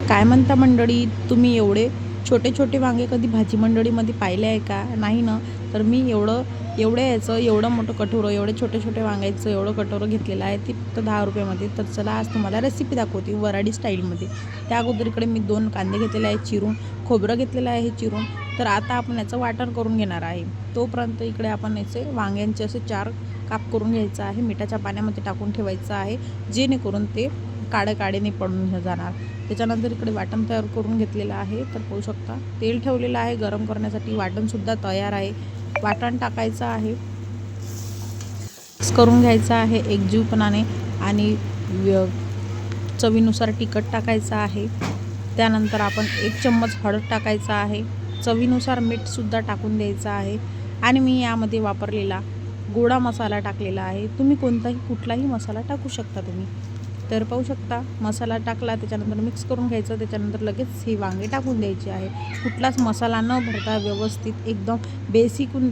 काय म्हणता मंडळी, तुम्ही एवढे छोटे छोटे वांगे कधी भाजी मंडळीमध्ये पाहिले आहे का? नाही ना. तर मी एवढं याचं एवढं मोठं कटोरं, एवढे छोटे छोटे वांग्याचं एवढं कटोरं घेतलेलं आहे, ती फक्त 10 रुपयामध्ये. तर चला आज तुम्हाला रेसिपी दाखवते वराडी स्टाईलमध्ये. त्या अगोदर इकडे मी 2 कांदे घेतलेले आहे चिरून, खोबरं घेतलेलं आहे चिरून. तर आता आपण याचं वाटण करून घेणार आहे. तोपर्यंत इकडे आपण याचे वांग्यांचे असे 4 काप करून घ्यायचं आहे. मिठाच्या पाण्यामध्ये टाकून ठेवायचं आहे, जेणेकरून ते काळे नाही पडून जाणार. त्याच्यानंतर इकडे वाटण तयार करून घेतलेलं आहे. तर पाहू शकता तेल ठेवलेलं आहे गरम करण्यासाठी. वाटणसुद्धा तयार आहे. वाटण टाकायचं आहे, मिक्स करून घ्यायचं आहे एकजीवपणाने आणि चवीनुसार तिखट टाकायचं आहे. त्यानंतर आपण 1 चम्मच हळद टाकायचा आहे. चवीनुसार मीठसुद्धा टाकून द्यायचं आहे. आणि मी यामध्ये वापरलेला गोडा मसाला टाकलेला आहे. तुम्ही कुठलाही मसाला टाकू शकता तुम्ही. तर पाहू शकता मसाला टाकला, त्याच्यानंतर मिक्स करून घ्यायचं. त्याच्यानंतर लगेच ही वांगे टाकून द्यायची आहे. कुठलाच मसाला न भरता व्यवस्थित एकदम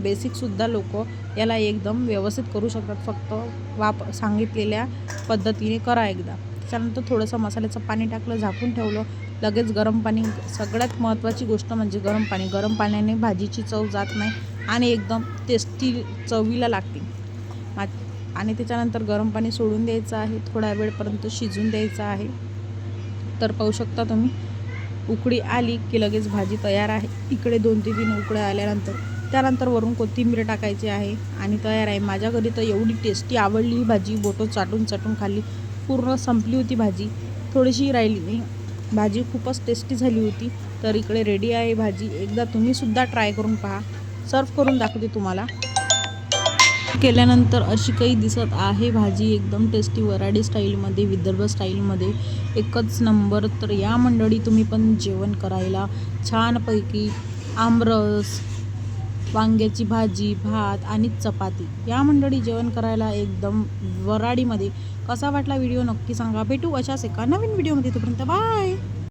बेसिकसुद्धा लोक याला एकदम व्यवस्थित करू शकतात. फक्त सांगितलेल्या पद्धतीने करा एकदा. त्याच्यानंतर थोडंसं मसाल्याचं पाणी टाकलं, झाकून ठेवलं. लगेच गरम पाणी, सगळ्यात महत्त्वाची गोष्ट म्हणजे गरम पाणी. गरम पाण्याने भाजीची चव जात नाही आणि एकदम टेस्टी चवीला लागते. आणि त्याच्यानंतर गरम पाणी सोडून द्यायचं आहे. थोडा वेळपर्यंत शिजून द्यायचं आहे. तर पाहू शकता तुम्ही उकळी आली की लगेच भाजी तयार आहे. इकडे 2 ते 3 उकळ्या आल्यानंतर त्यानंतर वरून कोथिंबीर टाकायची आहे आणि तयार आहे. माझ्या घरी तर एवढी टेस्टी आवडली ही भाजी, बोटं चाटून खाल्ली. पूर्ण संपली होती भाजी, थोडीशी राहिली नाही. भाजी खूपच टेस्टी झाली होती. तर इकडे रेडी आहे भाजी. एकदा तुम्हीसुद्धा ट्राय करून पहा. सर्व करून दाखवते तुम्हाला. केल्यानंतर अशी काही दिसत आहे भाजी, एकदम टेस्टी वराडी स्टाईलमध्ये, विदर्भ स्टाईलमध्ये, एकच नंबर. तर या मंडळी तुम्ही पण जेवण करायला छानपैकी आमरस, वांग्याची भाजी, भात आणि चपाती, या मंडळी जेवण करायला एकदम वराडीमध्ये. कसा वाटला व्हिडिओ नक्की सांगा. भेटू अशाच एका नवीन व्हिडिओमध्ये. तोपर्यंत बाय.